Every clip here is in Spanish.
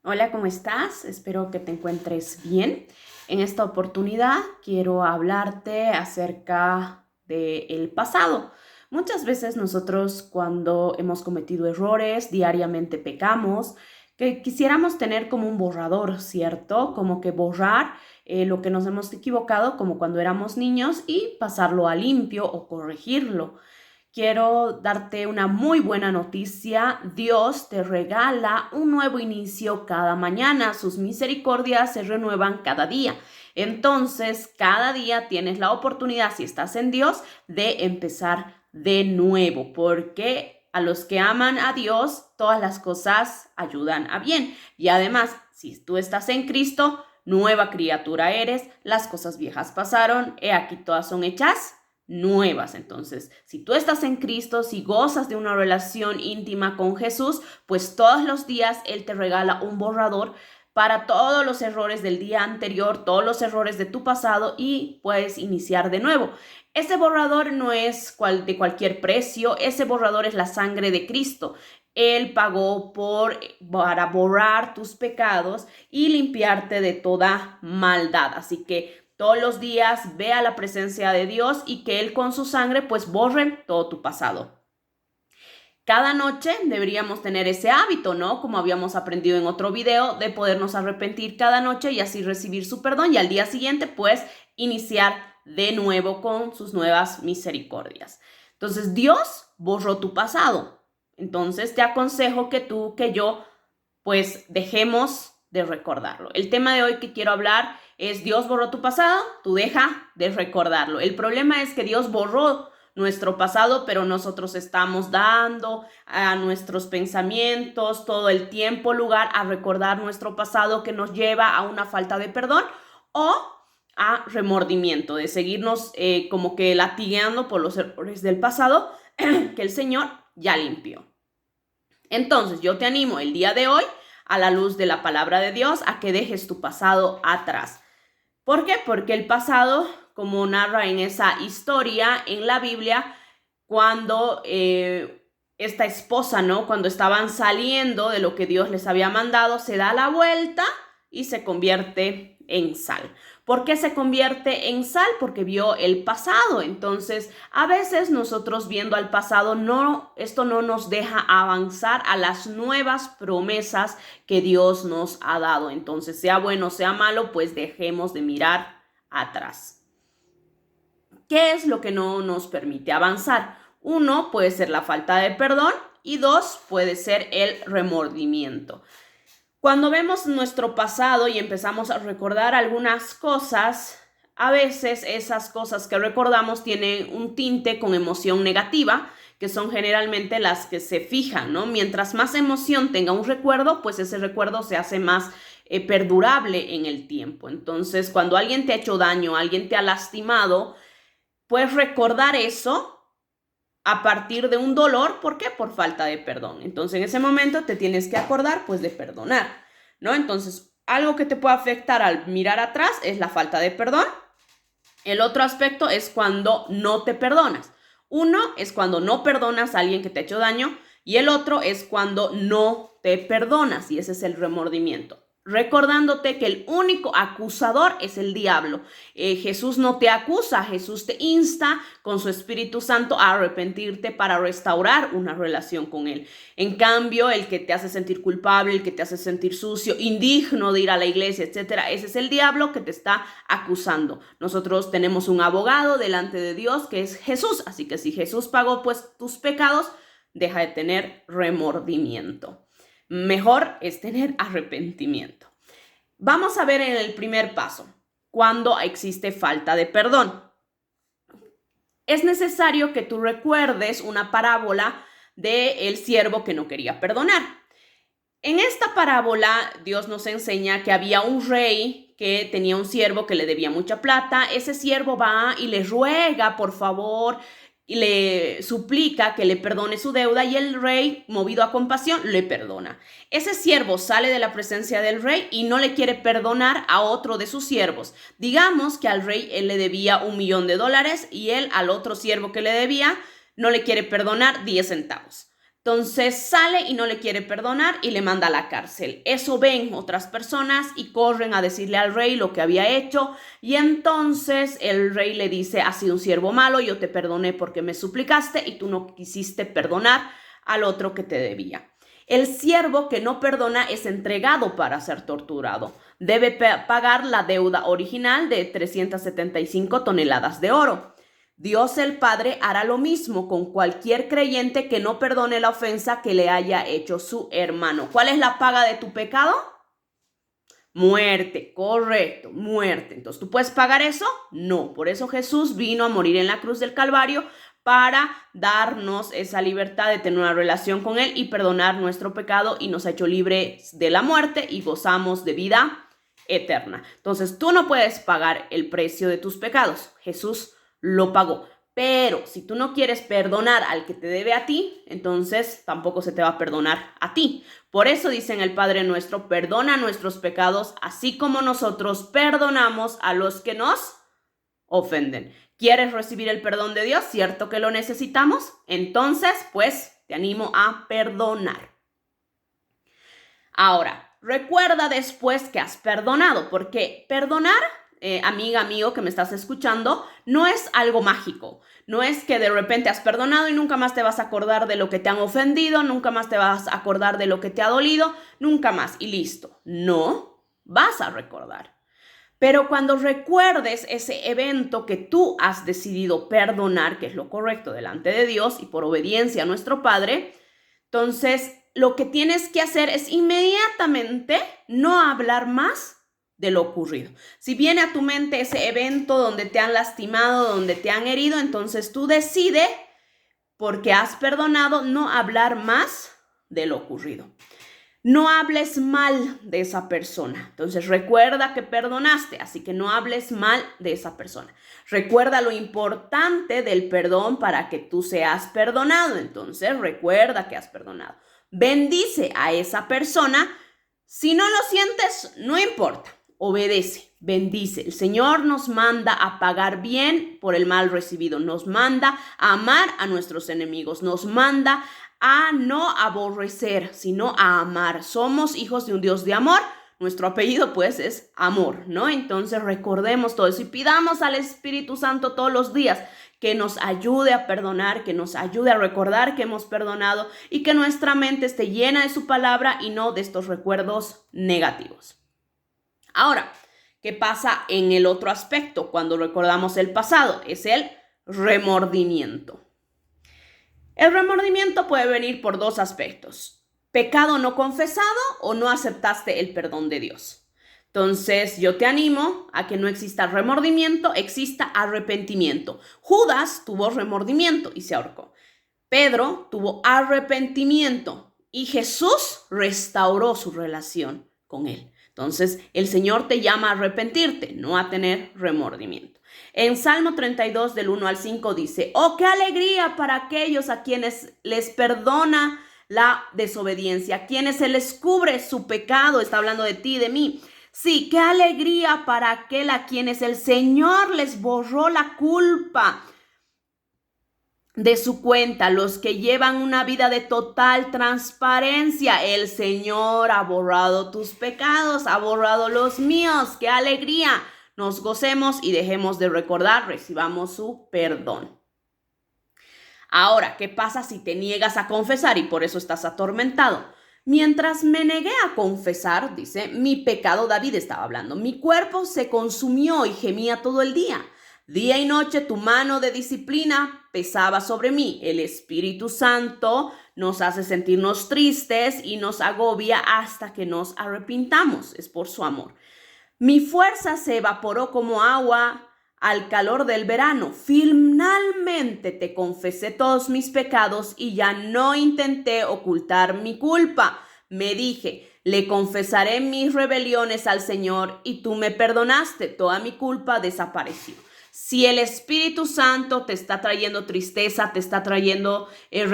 Hola, ¿cómo estás? Espero que te encuentres bien. En esta oportunidad quiero hablarte acerca del pasado. Muchas veces nosotros cuando hemos cometido errores, diariamente pecamos, que quisiéramos tener como un borrador, ¿cierto? Como que borrar lo que nos hemos equivocado como cuando éramos niños y pasarlo a limpio o corregirlo. Quiero darte una muy buena noticia. Dios te regala un nuevo inicio cada mañana. Sus misericordias se renuevan cada día. Entonces, cada día tienes la oportunidad, si estás en Dios, de empezar de nuevo, porque a los que aman a Dios, todas las cosas ayudan a bien. Y además, si tú estás en Cristo, nueva criatura eres, las cosas viejas pasaron, he aquí todas son hechas nuevas. Entonces, si tú estás en Cristo, si gozas de una relación íntima con Jesús, pues todos los días Él te regala un borrador para todos los errores del día anterior, todos los errores de tu pasado y puedes iniciar de nuevo. Ese borrador no es de cualquier precio, ese borrador es la sangre de Cristo. Él pagó para borrar tus pecados y limpiarte de toda maldad. Así que todos los días ve a la presencia de Dios y que Él con su sangre pues borre todo tu pasado. Cada noche deberíamos tener ese hábito, ¿no? Como habíamos aprendido en otro video, de podernos arrepentir cada noche y así recibir su perdón y al día siguiente pues iniciar de nuevo con sus nuevas misericordias. Entonces Dios borró tu pasado. Entonces te aconsejo que tú, que yo, pues dejemos de recordarlo. El tema de hoy que quiero hablar es Dios borró tu pasado, tú deja de recordarlo. El problema es que Dios borró nuestro pasado, pero nosotros estamos dando a nuestros pensamientos todo el tiempo lugar a recordar nuestro pasado, que nos lleva a una falta de perdón o a remordimiento, de seguirnos como que latigueando por los errores del pasado que el Señor ya limpió. Entonces yo te animo el día de hoy, a la luz de la palabra de Dios, a que dejes tu pasado atrás. ¿Por qué? Porque el pasado, como narra en esa historia en la Biblia, cuando esta esposa, ¿no? Cuando estaban saliendo de lo que Dios les había mandado, se da la vuelta y se convierte en sal. ¿Por qué se convierte en sal? Porque vio el pasado. Entonces, a veces nosotros viendo al pasado, esto no nos deja avanzar a las nuevas promesas que Dios nos ha dado. Entonces, sea bueno, sea malo, pues dejemos de mirar atrás. ¿Qué es lo que no nos permite avanzar? Uno, puede ser la falta de perdón y dos, puede ser el remordimiento. Cuando vemos nuestro pasado y empezamos a recordar algunas cosas, a veces esas cosas que recordamos tienen un tinte con emoción negativa, que son generalmente las que se fijan, ¿no? Mientras más emoción tenga un recuerdo, pues ese recuerdo se hace más perdurable en el tiempo. Entonces, cuando alguien te ha hecho daño, alguien te ha lastimado, puedes recordar eso a partir de un dolor. ¿Por qué? Por falta de perdón. Entonces, en ese momento te tienes que acordar, pues, de perdonar, ¿no? Entonces, algo que te puede afectar al mirar atrás es la falta de perdón. El otro aspecto es cuando no te perdonas. Uno es cuando no perdonas a alguien que te ha hecho daño y el otro es cuando no te perdonas y ese es el remordimiento. Recordándote que el único acusador es el diablo. Jesús no te acusa, Jesús te insta con su Espíritu Santo a arrepentirte para restaurar una relación con Él. En cambio, el que te hace sentir culpable, el que te hace sentir sucio, indigno de ir a la iglesia, etcétera, ese es el diablo que te está acusando. Nosotros tenemos un abogado delante de Dios que es Jesús, así que si Jesús pagó pues tus pecados, deja de tener remordimiento. Mejor es tener arrepentimiento. Vamos a ver en el primer paso, cuando existe falta de perdón. Es necesario que tú recuerdes una parábola del siervo que no quería perdonar. En esta parábola, Dios nos enseña que había un rey que tenía un siervo que le debía mucha plata. Ese siervo va y le ruega, por favor, y le suplica que le perdone su deuda y el rey, movido a compasión, le perdona. Ese siervo sale de la presencia del rey y no le quiere perdonar a otro de sus siervos. Digamos que al rey él le debía $1,000,000 y él al otro siervo que le debía no le quiere perdonar 10 centavos. Entonces sale y no le quiere perdonar y le manda a la cárcel. Eso ven otras personas y corren a decirle al rey lo que había hecho. Y entonces el rey le dice: has sido un siervo malo, yo te perdoné porque me suplicaste y tú no quisiste perdonar al otro que te debía. El siervo que no perdona es entregado para ser torturado. Debe pagar la deuda original de 375 toneladas de oro. Dios el Padre hará lo mismo con cualquier creyente que no perdone la ofensa que le haya hecho su hermano. ¿Cuál es la paga de tu pecado? Muerte, correcto, muerte. Entonces, ¿tú puedes pagar eso? No. Por eso Jesús vino a morir en la cruz del Calvario, para darnos esa libertad de tener una relación con Él y perdonar nuestro pecado, y nos ha hecho libres de la muerte y gozamos de vida eterna. Entonces, tú no puedes pagar el precio de tus pecados. Jesús lo pagó. Pero si tú no quieres perdonar al que te debe a ti, entonces tampoco se te va a perdonar a ti. Por eso dice en el Padre Nuestro: perdona nuestros pecados, así como nosotros perdonamos a los que nos ofenden. ¿Quieres recibir el perdón de Dios? ¿Cierto que lo necesitamos? Entonces, pues, te animo a perdonar. Ahora, recuerda después que has perdonado, porque perdonar, amiga, amigo que me estás escuchando, no es algo mágico. No es que de repente has perdonado y nunca más te vas a acordar de lo que te han ofendido, nunca más te vas a acordar de lo que te ha dolido, nunca más y listo. No, vas a recordar. Pero cuando recuerdes ese evento que tú has decidido perdonar, que es lo correcto delante de Dios y por obediencia a nuestro Padre, entonces lo que tienes que hacer es inmediatamente no hablar más de lo ocurrido. Si viene a tu mente ese evento donde te han lastimado, donde te han herido, entonces tú decides, porque has perdonado, no hablar más de lo ocurrido. No hables mal de esa persona. Entonces recuerda que perdonaste, así que no hables mal de esa persona. Recuerda lo importante del perdón para que tú seas perdonado. Entonces recuerda que has perdonado. Bendice a esa persona. Si no lo sientes, no importa. Obedece, bendice. El Señor nos manda a pagar bien por el mal recibido. Nos manda a amar a nuestros enemigos. Nos manda a no aborrecer, sino a amar. Somos hijos de un Dios de amor. Nuestro apellido, pues, es amor, ¿no? Entonces recordemos todo eso y pidamos al Espíritu Santo todos los días que nos ayude a perdonar, que nos ayude a recordar que hemos perdonado y que nuestra mente esté llena de su palabra y no de estos recuerdos negativos. Ahora, ¿qué pasa en el otro aspecto cuando recordamos el pasado? Es el remordimiento. El remordimiento puede venir por dos aspectos: pecado no confesado o no aceptaste el perdón de Dios. Entonces yo te animo a que no exista remordimiento, exista arrepentimiento. Judas tuvo remordimiento y se ahorcó. Pedro tuvo arrepentimiento y Jesús restauró su relación con él. Entonces el Señor te llama a arrepentirte, no a tener remordimiento. En Salmo 32 del 1 al 5 dice: oh, qué alegría para aquellos a quienes les perdona la desobediencia, a quienes se les cubre su pecado. Está hablando de ti y de mí. Sí, qué alegría para aquel a quienes el Señor les borró la culpa de su cuenta, los que llevan una vida de total transparencia. El Señor ha borrado tus pecados, ha borrado los míos. ¡Qué alegría! Nos gocemos y dejemos de recordar, recibamos su perdón. Ahora, ¿qué pasa si te niegas a confesar y por eso estás atormentado? Mientras me negué a confesar, dice, mi pecado, David estaba hablando, mi cuerpo se consumió y gemía todo el día. Día y noche tu mano de disciplina pesaba sobre mí. El Espíritu Santo nos hace sentirnos tristes y nos agobia hasta que nos arrepintamos. Es por su amor. Mi fuerza se evaporó como agua al calor del verano. Finalmente te confesé todos mis pecados y ya no intenté ocultar mi culpa. Me dije, le confesaré mis rebeliones al Señor y tú me perdonaste. Toda mi culpa desapareció. Si el Espíritu Santo te está trayendo tristeza, te está trayendo el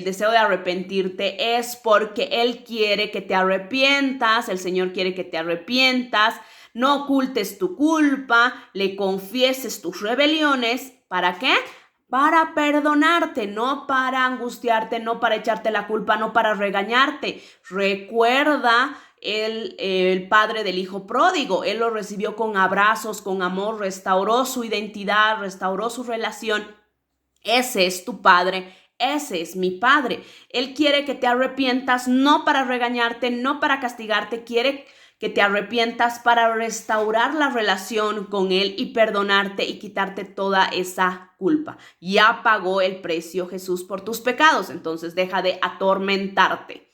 deseo de arrepentirte, es porque Él quiere que te arrepientas. El Señor quiere que te arrepientas. No ocultes tu culpa, le confieses tus rebeliones. ¿Para qué? para perdonarte, no para angustiarte, no para echarte la culpa, no para regañarte. Recuerda el padre del hijo pródigo. Él lo recibió con abrazos, con amor, restauró su identidad, restauró su relación. Ese es tu padre. Ese es mi padre. Él quiere que te arrepientas, no para regañarte, no para castigarte, quiere que te arrepientas para restaurar la relación con Él y perdonarte y quitarte toda esa culpa. Ya pagó el precio Jesús por tus pecados, entonces deja de atormentarte.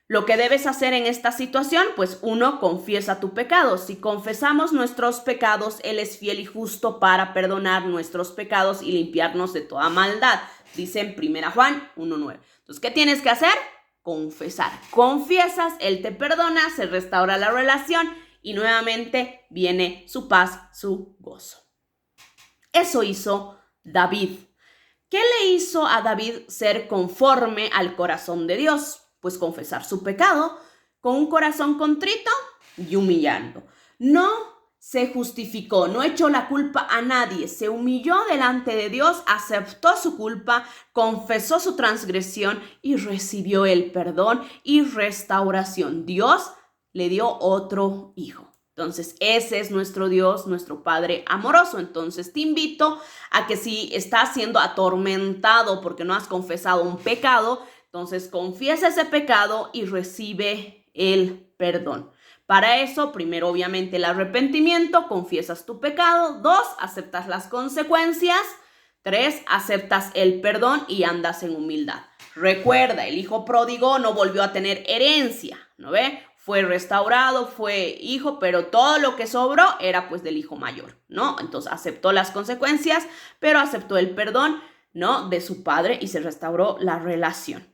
Lo que debes hacer en esta situación, pues 1, confiesa tu pecado. Si confesamos nuestros pecados, Él es fiel y justo para perdonar nuestros pecados y limpiarnos de toda maldad. Dice en 1 Juan 1:9. Entonces, ¿qué tienes que hacer? Confesar. Confiesas, Él te perdona, se restaura la relación y nuevamente viene su paz, su gozo. Eso hizo David. ¿Qué le hizo a David ser conforme al corazón de Dios? Pues confesar su pecado con un corazón contrito y humillando. No se justificó, no echó la culpa a nadie, se humilló delante de Dios, aceptó su culpa, confesó su transgresión y recibió el perdón y restauración. Dios le dio otro hijo. Entonces, ese es nuestro Dios, nuestro Padre amoroso. Entonces, te invito a que si estás siendo atormentado porque no has confesado un pecado, entonces confiesa ese pecado y recibe el perdón. Para eso, primero obviamente el arrepentimiento, confiesas tu pecado. 2, aceptas las consecuencias. 3, aceptas el perdón y andas en humildad. Recuerda, el hijo pródigo no volvió a tener herencia, ¿no ve? Fue restaurado, fue hijo, pero todo lo que sobró era pues del hijo mayor, ¿no? Entonces aceptó las consecuencias, pero aceptó el perdón, ¿no? De su padre y se restauró la relación.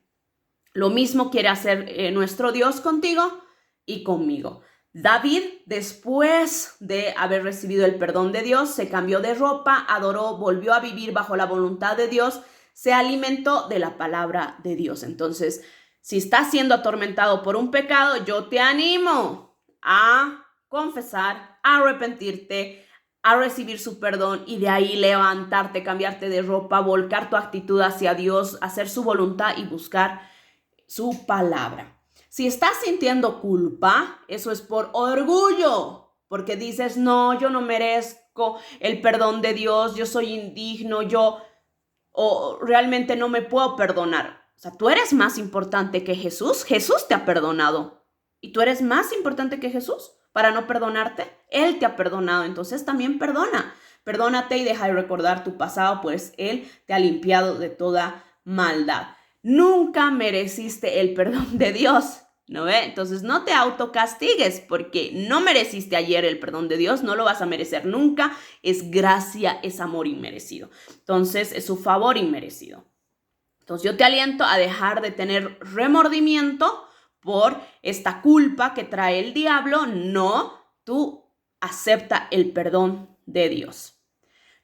Lo mismo quiere hacer nuestro Dios contigo y conmigo. David, después de haber recibido el perdón de Dios, se cambió de ropa, adoró, volvió a vivir bajo la voluntad de Dios, se alimentó de la palabra de Dios. Entonces, si estás siendo atormentado por un pecado, yo te animo a confesar, a arrepentirte, a recibir su perdón y de ahí levantarte, cambiarte de ropa, volcar tu actitud hacia Dios, hacer su voluntad y buscar su palabra. Si estás sintiendo culpa, eso es por orgullo, porque dices, no, yo no merezco el perdón de Dios, yo soy indigno, o realmente no me puedo perdonar. O sea, tú eres más importante que Jesús. Jesús te ha perdonado. ¿Y tú eres más importante que Jesús para no perdonarte? Él te ha perdonado, entonces también perdona. Perdónate y deja de recordar tu pasado, pues Él te ha limpiado de toda maldad. Nunca mereciste el perdón de Dios, ¿no ve? Entonces no te autocastigues porque no mereciste ayer el perdón de Dios, no lo vas a merecer nunca. Es gracia, es amor inmerecido. Entonces es su favor inmerecido. Entonces yo te aliento a dejar de tener remordimiento por esta culpa que trae el diablo. No, tú acepta el perdón de Dios.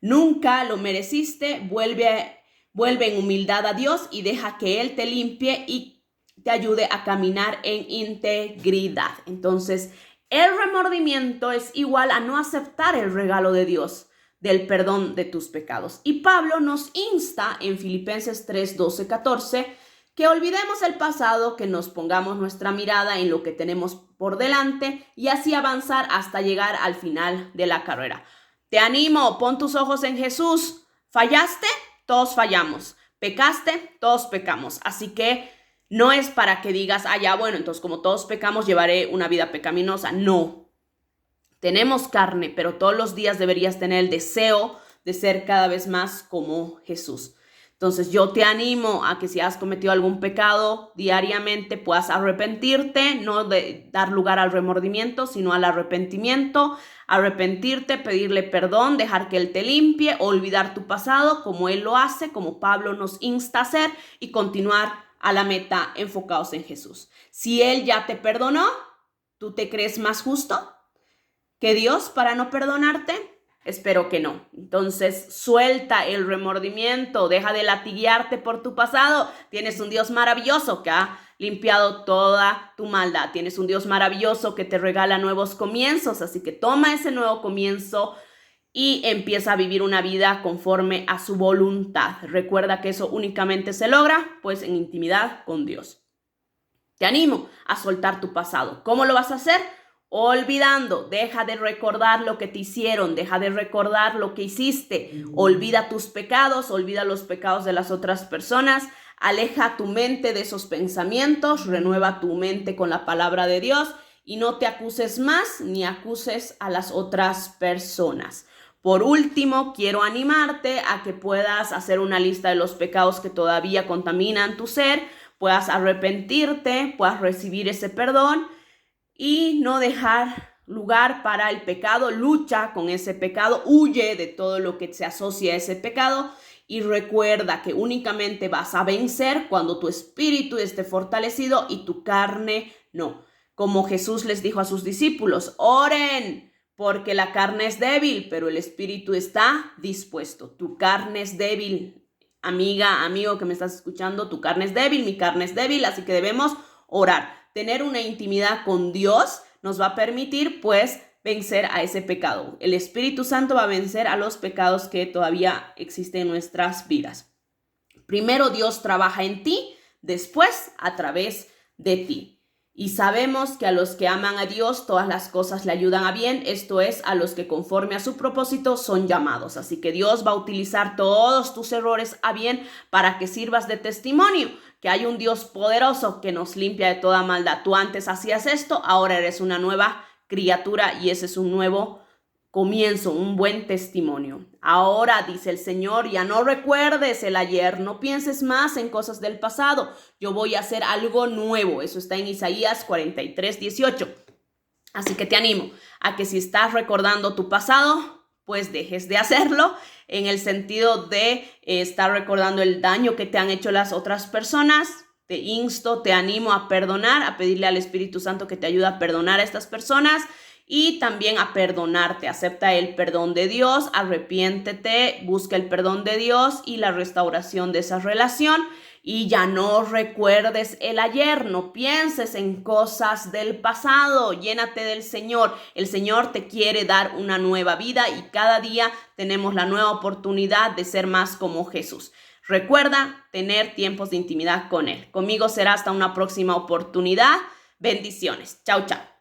Nunca lo mereciste, vuelve en humildad a Dios y deja que Él te limpie y te ayude a caminar en integridad. Entonces, el remordimiento es igual a no aceptar el regalo de Dios, del perdón de tus pecados. Y Pablo nos insta en Filipenses 3, 12, 14, que olvidemos el pasado, que nos pongamos nuestra mirada en lo que tenemos por delante y así avanzar hasta llegar al final de la carrera. Te animo, pon tus ojos en Jesús. ¿Fallaste? Todos fallamos. ¿Pecaste? Todos pecamos. Así que no es para que digas, ya bueno, entonces como todos pecamos, llevaré una vida pecaminosa. No. Tenemos carne, pero todos los días deberías tener el deseo de ser cada vez más como Jesús. Entonces yo te animo a que si has cometido algún pecado diariamente puedas arrepentirte, no de dar lugar al remordimiento, sino al arrepentimiento, arrepentirte, pedirle perdón, dejar que Él te limpie, olvidar tu pasado como Él lo hace, como Pablo nos insta a hacer y continuar a la meta enfocados en Jesús. Si Él ya te perdonó, ¿tú te crees más justo que Dios para no perdonarte? Espero que no. Entonces, suelta el remordimiento, deja de latiguearte por tu pasado. Tienes un Dios maravilloso que ha limpiado toda tu maldad. Tienes un Dios maravilloso que te regala nuevos comienzos, así que toma ese nuevo comienzo y empieza a vivir una vida conforme a su voluntad. Recuerda que eso únicamente se logra pues en intimidad con Dios. Te animo a soltar tu pasado. ¿Cómo lo vas a hacer? Olvidando. Deja de recordar lo que te hicieron, deja de recordar lo que hiciste. Olvida tus pecados, olvida los pecados de las otras personas. Aleja tu mente de esos pensamientos, renueva tu mente con la palabra de Dios y no te acuses más ni acuses a las otras personas. Por último, quiero animarte a que puedas hacer una lista de los pecados que todavía contaminan tu ser, puedas arrepentirte, puedas recibir ese perdón y no dejar lugar para el pecado. Lucha con ese pecado, huye de todo lo que se asocia a ese pecado y recuerda que únicamente vas a vencer cuando tu espíritu esté fortalecido y tu carne no. Como Jesús les dijo a sus discípulos, oren, porque la carne es débil, pero el espíritu está dispuesto. Tu carne es débil, amiga, amigo que me estás escuchando, tu carne es débil, mi carne es débil, así que debemos orar. Tener una intimidad con Dios nos va a permitir, pues, vencer a ese pecado. El Espíritu Santo va a vencer a los pecados que todavía existen en nuestras vidas. Primero Dios trabaja en ti, después a través de ti. Y sabemos que a los que aman a Dios, todas las cosas le ayudan a bien, esto es, a los que conforme a su propósito son llamados. Así que Dios va a utilizar todos tus errores a bien para que sirvas de testimonio, que hay un Dios poderoso que nos limpia de toda maldad. Tú antes hacías esto, ahora eres una nueva criatura y ese es un nuevo comienzo, un buen testimonio. Ahora, dice el Señor, ya no recuerdes el ayer, no pienses más en cosas del pasado. Yo voy a hacer algo nuevo. Eso está en Isaías 43:18. Así que te animo a que si estás recordando tu pasado, pues dejes de hacerlo en el sentido de estar recordando el daño que te han hecho las otras personas. Te insto, te animo a perdonar, a pedirle al Espíritu Santo que te ayude a perdonar a estas personas. Y también a perdonarte, acepta el perdón de Dios, arrepiéntete, busca el perdón de Dios y la restauración de esa relación. Y ya no recuerdes el ayer, no pienses en cosas del pasado, llénate del Señor. El Señor te quiere dar una nueva vida y cada día tenemos la nueva oportunidad de ser más como Jesús. Recuerda tener tiempos de intimidad con Él. Conmigo será hasta una próxima oportunidad. Bendiciones. Chao, chao.